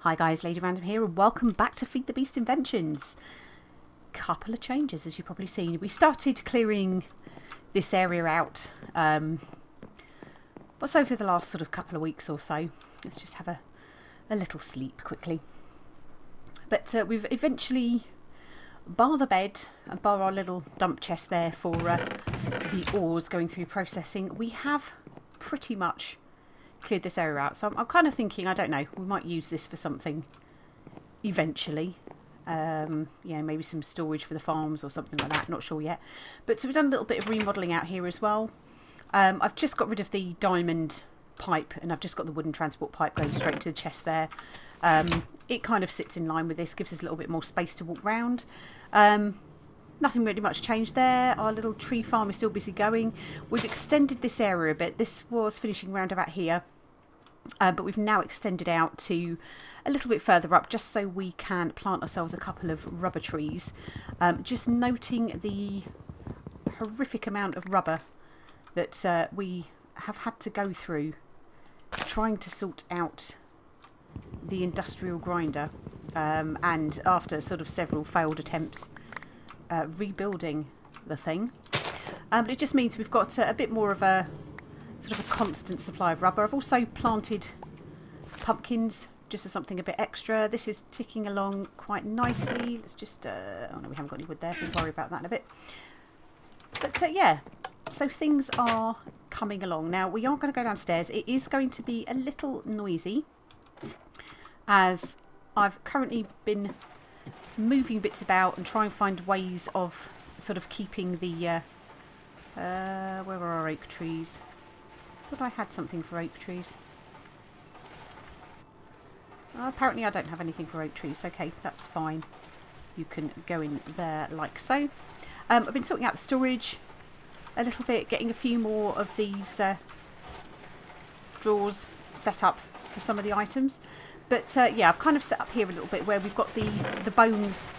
Hi guys, Lady Random here and welcome back to FTB Inventions. Couple of changes as you've probably seen. We started clearing this area out what's over the last sort of couple of weeks or so. Let's just have a little sleep quickly. But we've eventually, bar the bed and bar our little dump chest there for the ores going through processing, we have pretty much cleared this area out. So I'm kind of thinking, I don't know, we might use this for something eventually. Yeah, maybe some storage for the farms or something like that, not sure yet. But so we've done a little bit of remodelling out here as well. I've just got rid of the diamond pipe and I've just got the wooden transport pipe going straight to the chest there. It kind of sits in line with this, gives us a little bit more space to walk round. Nothing really much changed there. Our little tree farm is still busy going. We've extended this area a bit. This was finishing round about here, but we've now extended out to a little bit further up just so we can plant ourselves a couple of rubber trees. Just noting the horrific amount of rubber that we have had to go through trying to sort out the industrial grinder, and after sort of several failed attempts rebuilding the thing. But it just means we've got a bit more of a sort of a constant supply of rubber. I've also planted pumpkins just as something a bit extra. This is ticking along quite nicely. Let's just oh no, we haven't got any wood there. We'll worry about that in a bit. But yeah, so things are coming along. Now we are going to go downstairs. It is going to be a little noisy as I've currently been moving bits about and trying to find ways of sort of keeping the where were our oak trees? I thought I had something for oak trees. Apparently I don't have anything for oak trees. Okay, that's fine. You can go in there like so. I've been sorting out the storage a little bit, getting a few more of these drawers set up for some of the items. But yeah, I've kind of set up here a little bit where we've got the bones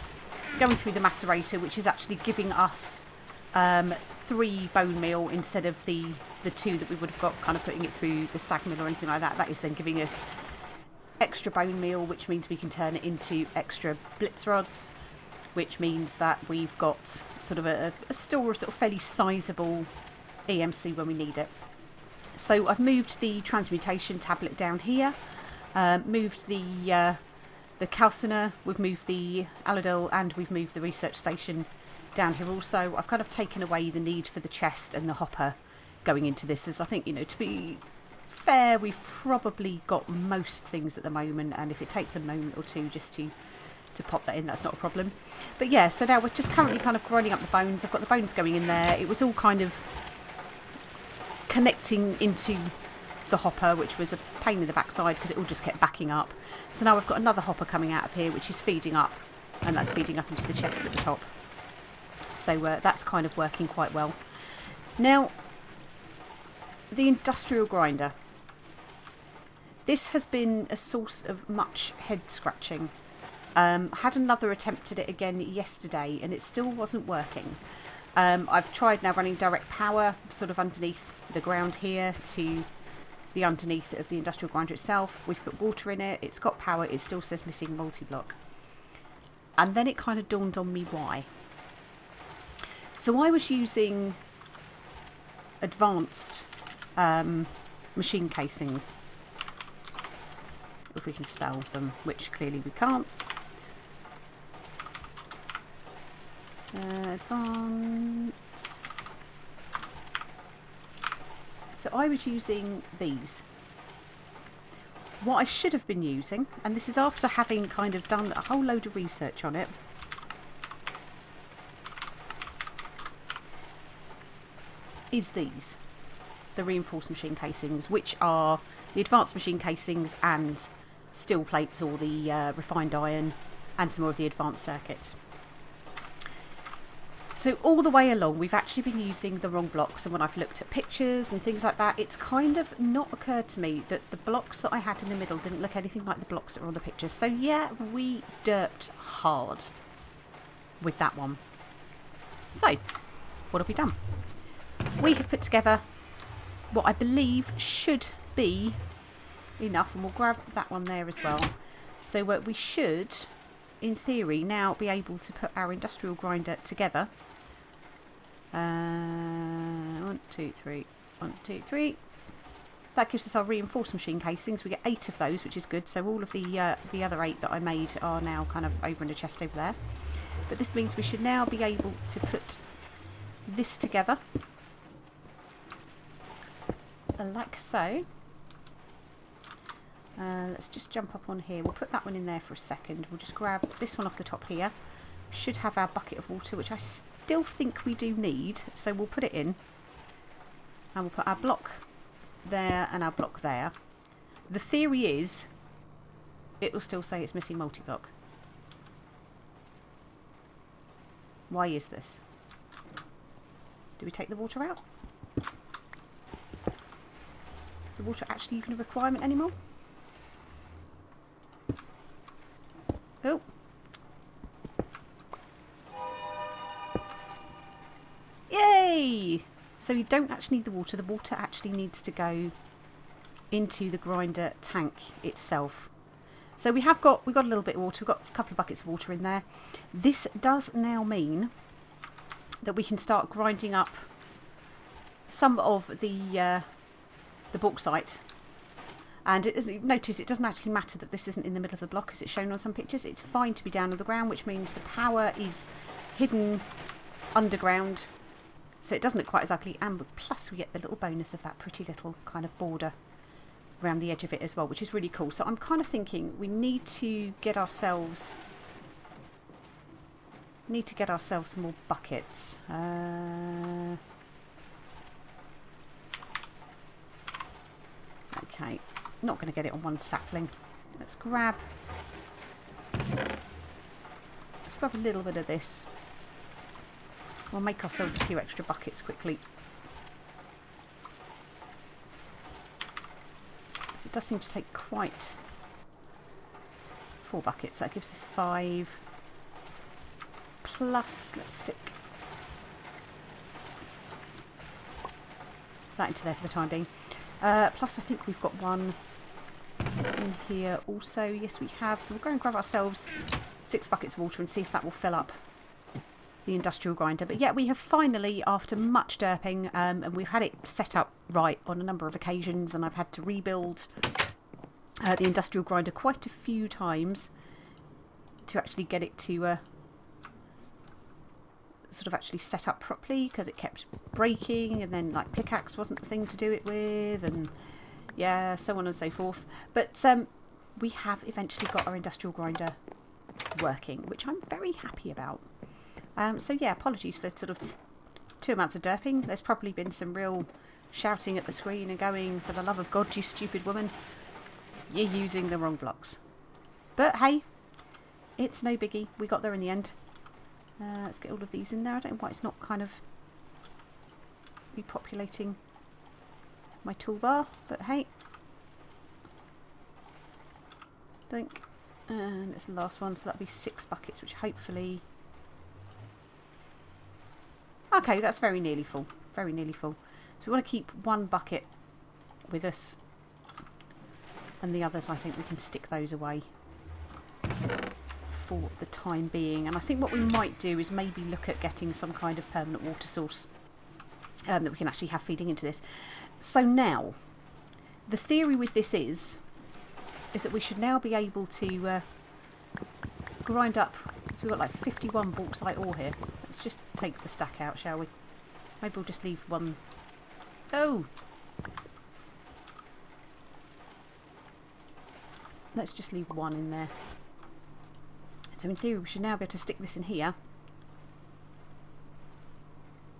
going through the macerator, which is actually giving us 3 bone meal instead of the 2 that we would have got kind of putting it through the sag mill or anything like that. That is then giving us extra bone meal, which means we can turn it into extra blitz rods, which means that we've got sort of a store of sort of fairly sizable EMC when we need it. So I've moved the transmutation tablet down here. Moved the calciner, we've moved the allodil, and we've moved the research station down here also. I've kind of taken away the need for the chest and the hopper going into this, as I think, you know, to be fair, we've probably got most things at the moment, and if it takes a moment or two just to pop that in, that's not a problem. But yeah, so now we're just currently kind of grinding up the bones. I've got the bones going in there. It was all kind of connecting into the hopper, which was a pain in the backside because it all just kept backing up. So now we've got another hopper coming out of here which is feeding up, and that's feeding up into the chest at the top. So that's kind of working quite well. Now, the industrial grinder. This has been a source of much head scratching. I had another attempt at it again yesterday and it still wasn't working. I've tried now running direct power sort of underneath the ground here to the underneath of the industrial grinder itself. We've put water in it, it's got power, it still says missing multi-block. And then it kind of dawned on me why. So I was using advanced machine casings, if we can spell them, which clearly we can't. Advanced. So I was using these. What I should have been using, and this is after having kind of done a whole load of research on it, is these. The reinforced machine casings, which are the advanced machine casings and steel plates, or the refined iron, and some more of the advanced circuits. So all the way along we've actually been using the wrong blocks, and when I've looked at pictures and things like that, it's kind of not occurred to me that the blocks that I had in the middle didn't look anything like the blocks that were on the pictures. So yeah, we derped hard with that one. So what have we done? We have put together what I believe should be enough, and we'll grab that one there as well. So we should, in theory, now be able to put our industrial grinder together. 1, 2, 3, 1, 2, 3. That gives us our reinforced machine casings. We get 8 of those, which is good. So all of the other 8 that I made are now kind of over in the chest over there. But this means we should now be able to put this together. Like so. Let's just jump up on here. We'll put that one in there for a second. We'll just grab this one off the top here. Should have our bucket of water, which I still think we do need. So we'll put it in. And we'll put our block there and our block there. The theory is it will still say it's missing multi-block. Why is this? Do we take the water out? Is the water actually even a requirement anymore? Oh. Yay! So you don't actually need the water. The water actually needs to go into the grinder tank itself. So we've got a little bit of water. We've got a couple of buckets of water in there. This does now mean that we can start grinding up some of the bauxite. And notice it doesn't actually matter that this isn't in the middle of the block as it's shown on some pictures. It's fine to be down on the ground, which means the power is hidden underground. So it doesn't look quite as ugly, and plus we get the little bonus of that pretty little kind of border around the edge of it as well, which is really cool. So I'm kind of thinking we need to get ourselves some more buckets. Okay, not going to get it on one sapling. Let's grab a little bit of this. We'll make ourselves a few extra buckets quickly. So it does seem to take quite 4 buckets. That gives us 5. Plus, let's stick that into there for the time being. Plus, I think we've got one in here also. Yes, we have. So we'll go and grab ourselves 6 buckets of water and see if that will fill up the industrial grinder. But yeah, we have finally, after much derping, and we've had it set up right on a number of occasions, and I've had to rebuild the industrial grinder quite a few times to actually get it to sort of actually set up properly, because it kept breaking, and then like pickaxe wasn't the thing to do it with, and yeah, so on and so forth. But we have eventually got our industrial grinder working, which I'm very happy about. So yeah, apologies for sort of 2 amounts of derping. There's probably been some real shouting at the screen and going, for the love of God, you stupid woman, you're using the wrong blocks. But hey, it's no biggie. We got there in the end. Let's get all of these in there. I don't know why it's not kind of repopulating my toolbar, but hey. Dunk. And it's the last one, so that'll be 6 buckets, which hopefully... Okay, that's very nearly full. Very nearly full. So we want to keep 1 bucket with us. And the others, I think we can stick those away for the time being. And I think what we might do is maybe look at getting some kind of permanent water source that we can actually have feeding into this. So now, the theory with this is that we should now be able to grind up. So we've got like 51 bauxite ore here. Let's just take the stack out, shall we? Maybe we'll just leave one. Oh! Let's just leave 1 in there. So in theory we should now be able to stick this in here.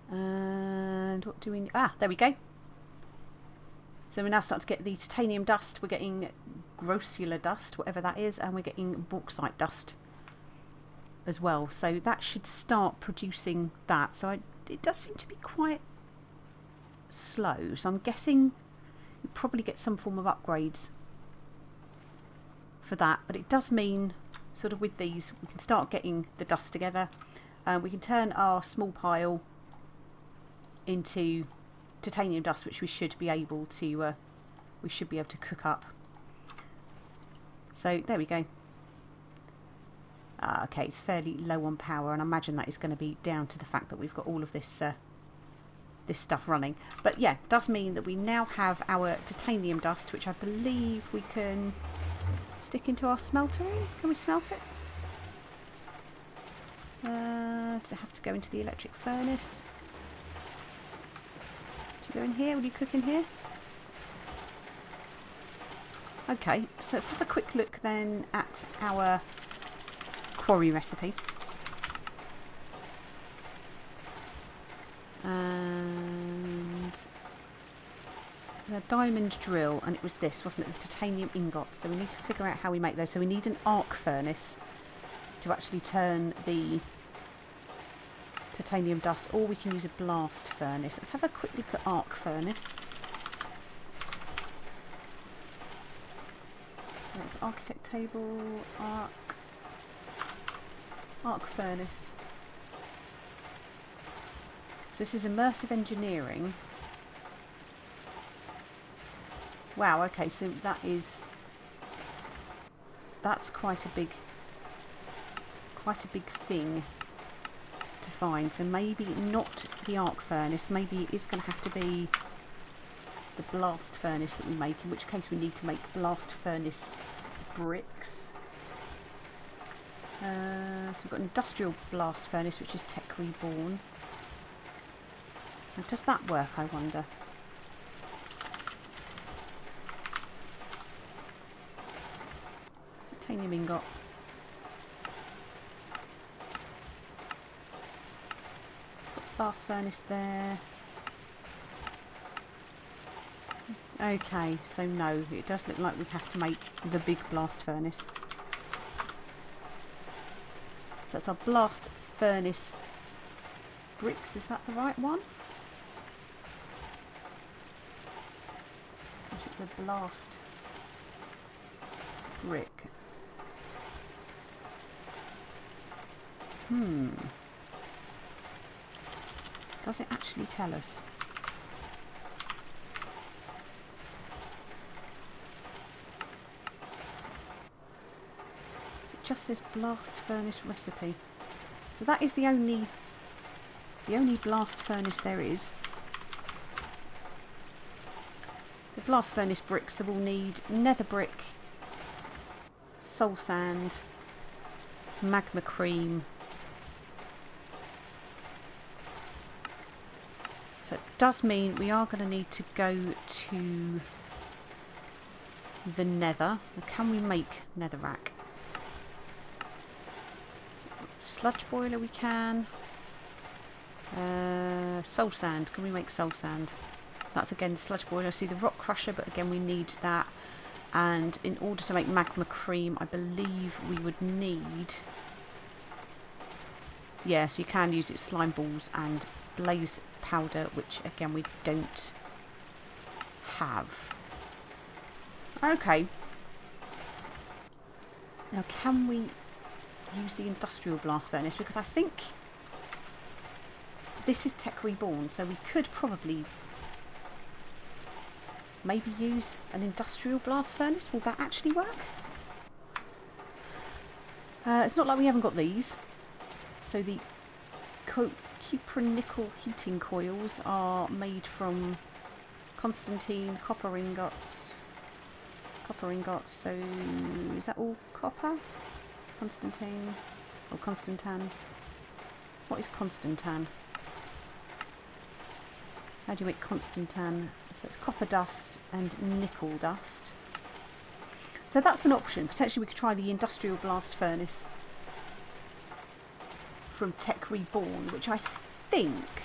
And what do we... Ah, there we go. So we're now starting to get the titanium dust. We're getting grossular dust, whatever that is, and we're getting bauxite dust as well. So that should start producing that. So it does seem to be quite slow. So I'm guessing you probably get some form of upgrades for that. But it does mean, sort of with these, we can start getting the dust together. We can turn our small pile into titanium dust, which we should be able to cook up. So there we go. Okay, it's fairly low on power, and I imagine that is going to be down to the fact that we've got all of this this stuff running. But yeah, does mean that we now have our titanium dust, which I believe we can stick into our smeltery. Can we smelt it? Does it have to go into the electric furnace? Do you go in here? Will you cook in here? Okay, so let's have a quick look then at our quarry recipe. And the diamond drill, and it was this, wasn't it? The titanium ingot. So we need to figure out how we make those. So we need an arc furnace to actually turn the titanium dust, or we can use a blast furnace. Let's have a quick look at arc furnace. That's architect table, arc furnace. So this is immersive engineering. Wow, okay, so that's quite a big thing to find. So maybe not the arc furnace, maybe it is going to have to be the blast furnace that we make, in which case we need to make blast furnace bricks. So we've got industrial blast furnace, which is tech reborn. Now, does that work, I wonder? Titanium ingot. Blast furnace there. Okay, so no, it does look like we have to make the big blast furnace. So that's our blast furnace bricks. Is that the right one? Or is it the blast brick? Does it actually tell us? It just says blast furnace recipe. So that is the only blast furnace there is. So blast furnace bricks, so we'll need nether brick, soul sand, magma cream. So it does mean we are going to need to go to the nether. Now, can we make netherrack? Sludge boiler we can. Soul sand. Can we make soul sand? That's again sludge boiler. See the rock crusher, but again we need that. And in order to make magma cream, I believe we would need... Yes, you can use it, slime balls and blaze powder, which again we don't have. Okay. Now can we use the industrial blast furnace? Because I think this is tech reborn, so we could probably maybe use an industrial blast furnace. Will that actually work? It's not like we haven't got these. So the cupronickel heating coils are made from Constantine copper ingots. So is that all copper? Constantine or Constantan? What is Constantan? How do you make Constantan? So it's copper dust and nickel dust. So that's an option. Potentially we could try the industrial blast furnace from Tech Reborn, which I think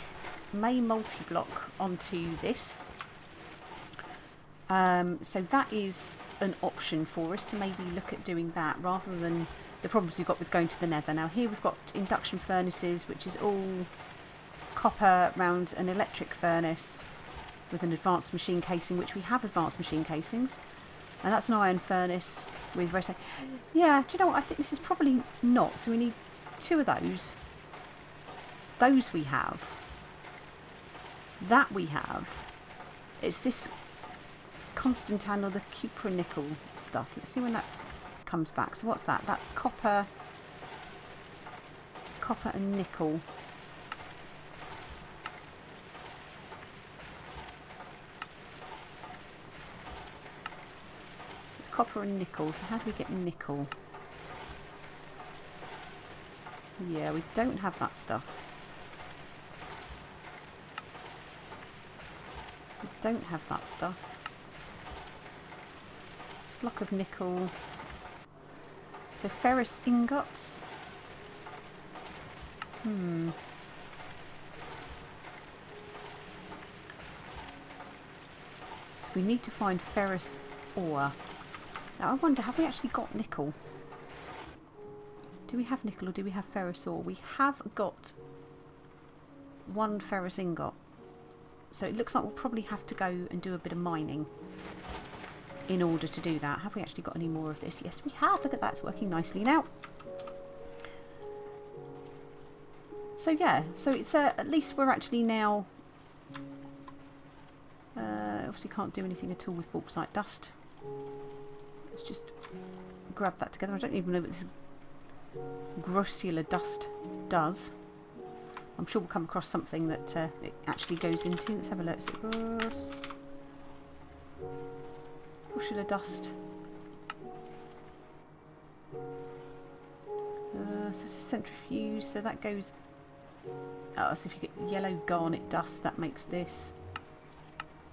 may multi-block onto this. So that is an option for us to maybe look at doing that rather than the problems we've got with going to the nether. Now here we've got induction furnaces, which is all copper round an electric furnace with an advanced machine casing, which we have advanced machine casings. And that's an iron furnace with redstone. Yeah, do you know what? I think this is probably not. So we need 2 of those. Those we have. That we have. It's this Constantan or the cupronickel stuff. Let's see when that comes back. So what's that? That's copper copper and nickel. It's copper and nickel, so how do we get nickel? Yeah, we don't have that stuff. We don't have that stuff. It's a block of nickel. So ferrous ingots. So we need to find ferrous ore. Now I wonder, have we actually got nickel? Do we have nickel or do we have ferrous ore? We have got one ferrous ingot. So it looks like we'll probably have to go and do a bit of mining in order to do that. Have we actually got any more of this? Yes, we have. Look at that. It's working nicely now. So yeah, so it's at least we're actually now... obviously can't do anything at all with bauxite dust. Let's just grab that together. I don't even know what this grossular dust does. I'm sure we'll come across something that it actually goes into. Let's have a look. Grossular dust. So it's a centrifuge, so that goes... Oh, so if you get yellow garnet dust, that makes this.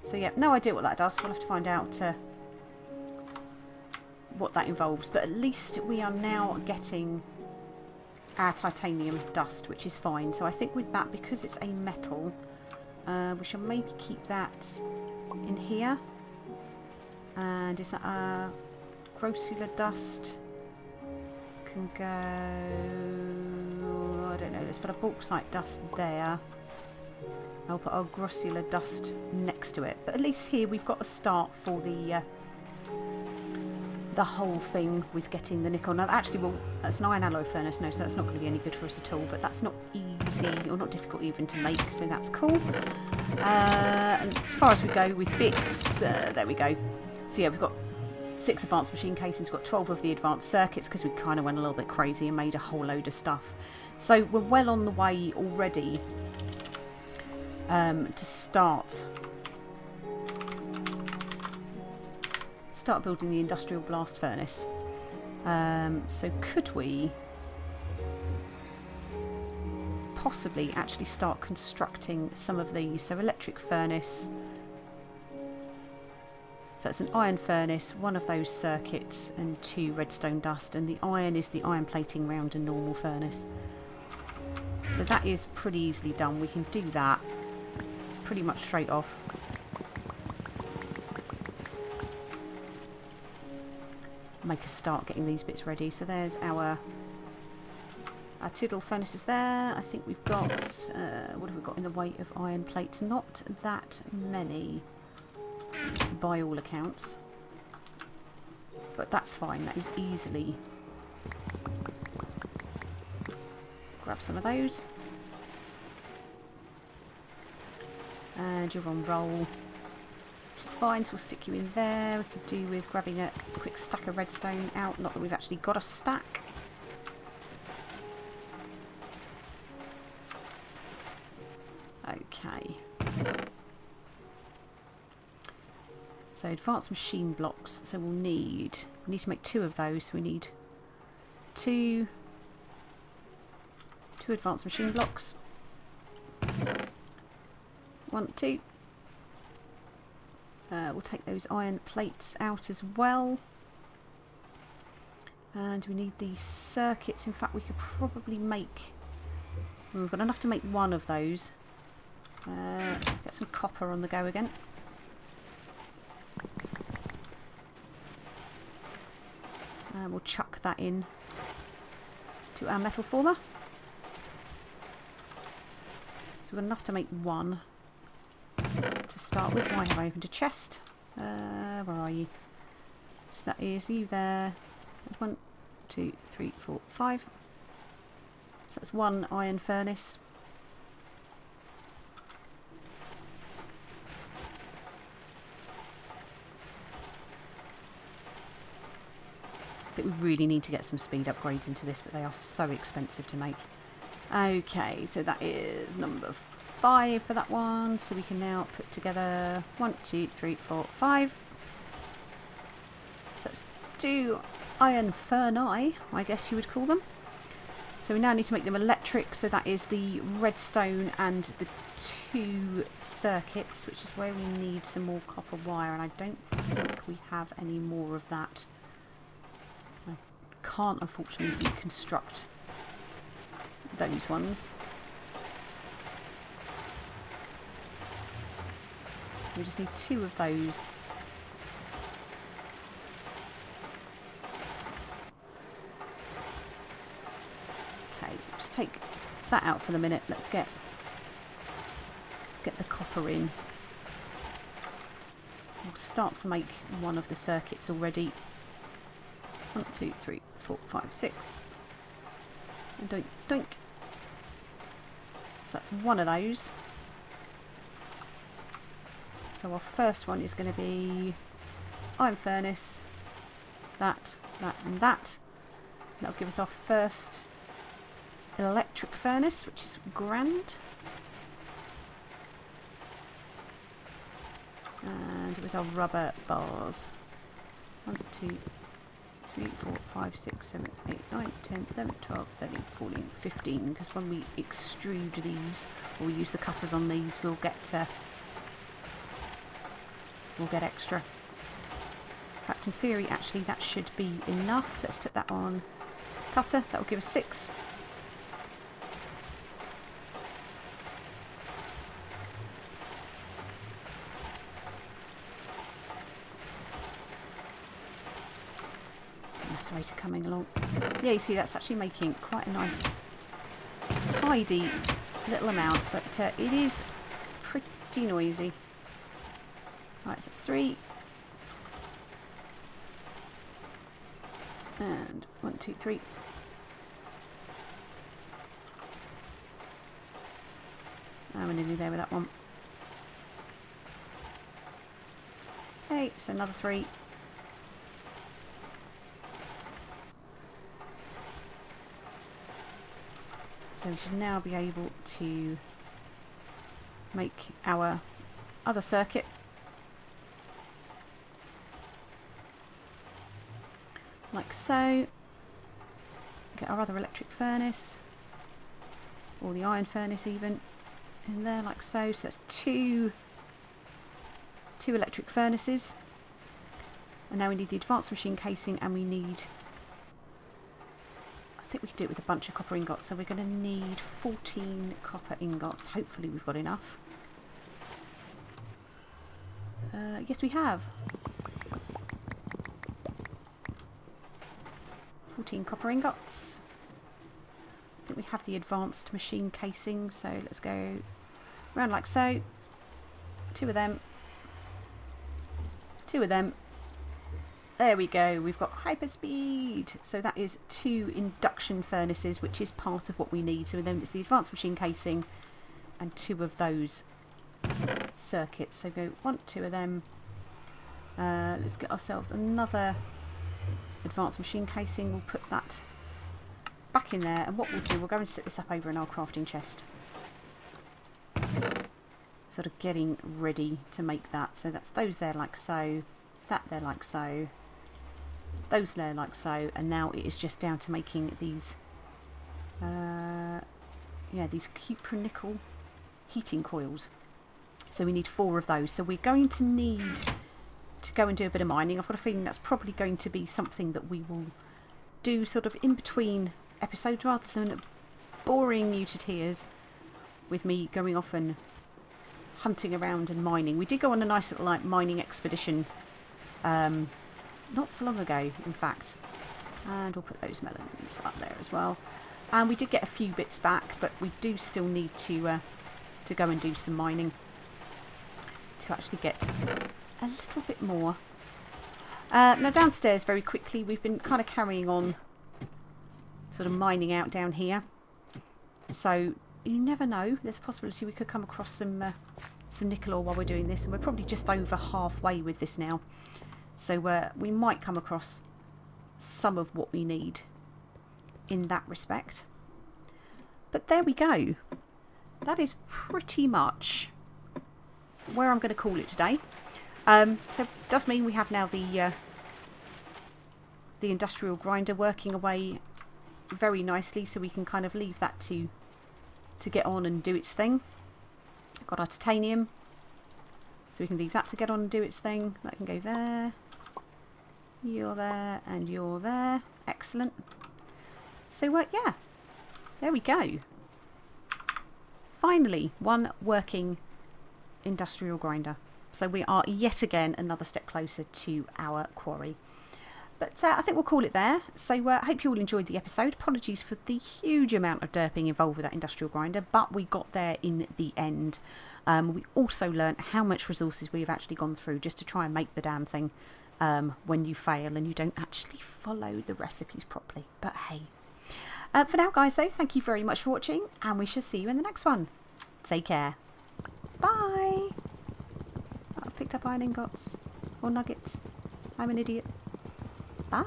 So yeah, no idea what that does. We'll have to find out what that involves. But at least we are now getting our titanium dust, which is fine. So I think with that, because it's a metal, we shall maybe keep that in here. And is that grossular dust? Can go... I don't know. Let's put a bauxite dust there. I'll put our grossular dust next to it. But at least here we've got a start for the whole thing with getting the nickel. Now actually, well, that's an iron alloy furnace, no, so that's not going to be any good for us at all. But that's not easy, or not difficult even to make, so that's cool. And as far as we go with bits, there we go. So yeah, we've got 6 advanced machine casings, we've got 12 of the advanced circuits, because we kind of went a little bit crazy and made a whole load of stuff. So we're well on the way already to start building the industrial blast furnace. So could we possibly actually start constructing some of these? So electric furnace. So it's an iron furnace, one of those circuits, and 2 redstone dust. And the iron is the iron plating round a normal furnace. So that is pretty easily done. We can do that pretty much straight off. Make us start getting these bits ready. So there's our 2 little furnaces there. I think we've got, what have we got in the way of iron plates? Not that many, by all accounts. But that's fine. That is easily... Grab some of those. And you're on roll. Which is fine, so we'll stick you in there. We could do with grabbing a quick stack of redstone out. Not that we've actually got a stack. Okay. So advanced machine blocks. So we need to make 2 of those. So we need 2 advanced machine blocks. 1, 2. We'll take those iron plates out as well. And we need these circuits. In fact, we could probably make... We've got enough to make 1 of those. Get some copper on the go again. And we'll chuck that in to our metal former. So we've got enough to make 1 to start with. Why have I opened a chest? Where are you? So that is you there. 1, 2, 3, 4, 5. So that's 1 iron furnace. I think we really need to get some speed upgrades into this, but they are so expensive to make. Okay, so that is number 5 for that one. So we can now put together 1, 2, 3, 4, 5. So that's 2 iron ferni, I guess you would call them. So we now need to make them electric. So that is the redstone and the 2 circuits, which is where we need some more copper wire. And I don't think we have any more of that. I can't unfortunately deconstruct those ones. So we just need 2 of those. Okay, just take that out for the minute. Let's get the copper in. We'll start to make one of the circuits already. 1, 2, 3, 4, 5, 6. And doink, doink. So that's one of those. So our first one is going to be iron furnace, that, and that. That'll give us our first electric furnace, which is grand. And it was our rubber bars. 1, 2, 3, 4, 5, 6, 7, 8, 9, 10, 11, 12, 13, 14, 15. Because when we extrude these, or we use the cutters on these, we'll get extra. In fact, in theory, actually, that should be enough. Let's put that on cutter. That will give us 6. Macerator coming along. Yeah, you see, that's actually making quite a nice, tidy little amount, but it is pretty noisy. Right, so that's 3. And 1, 2, 3. And we're nearly there with that one. Okay, so another 3. So we should now be able to make our other circuit. Like so. Get our other electric furnace, or the iron furnace even, in there like so. So that's two electric furnaces. And now we need the advanced machine casing, and we need, I think we can do it with a bunch of copper ingots. So we're going to need 14 copper ingots. Hopefully we've got enough. Yes, we have. 14 copper ingots. I think we have the advanced machine casing, so let's go round like so. 2 of them. 2 of them. There we go, we've got hyperspeed. So that is 2 induction furnaces, which is part of what we need. So then it's the advanced machine casing and 2 of those circuits. So go 1, 2 of them. Let's get ourselves another advanced machine casing. We'll put that back in there, and what we'll do, we'll go and set this up over in our crafting chest, sort of getting ready to make that. So that's those there like so, that there like so, those there like so, and now it is just down to making these these cupronickel heating coils. So we need 4 of those. So we're going to need to go and do a bit of mining. I've got a feeling that's probably going to be something that we will do sort of in between episodes, rather than boring you to tears with me going off and hunting around and mining. We did go on a nice little mining expedition not so long ago, in fact, and we'll put those melons up there as well. And we did get a few bits back, but we do still need to go and do some mining to actually get a little bit more. Now downstairs, very quickly, we've been kind of carrying on sort of mining out down here, so you never know, there's a possibility we could come across some nickel ore while we're doing this, and we're probably just over halfway with this now, so we might come across some of what we need in that respect. But there we go. That is pretty much where I'm going to call it today. So it does mean we have now the industrial grinder working away very nicely, so we can kind of leave that to get on and do its thing. Got our titanium, so we can leave that to get on and do its thing. That can go there. You're there and you're there. Excellent. So yeah, there we go. Finally, one working industrial grinder. So we are yet again another step closer to our quarry. But I think we'll call it there. So I hope you all enjoyed the episode. Apologies for the huge amount of derping involved with that industrial grinder, but we got there in the end. We also learnt how much resources we've actually gone through just to try and make the damn thing when you fail and you don't actually follow the recipes properly. But hey. For now, guys, though, thank you very much for watching, and we shall see you in the next one. Take care. Bye. I've picked up iron ingots or nuggets. I'm an idiot. Bye.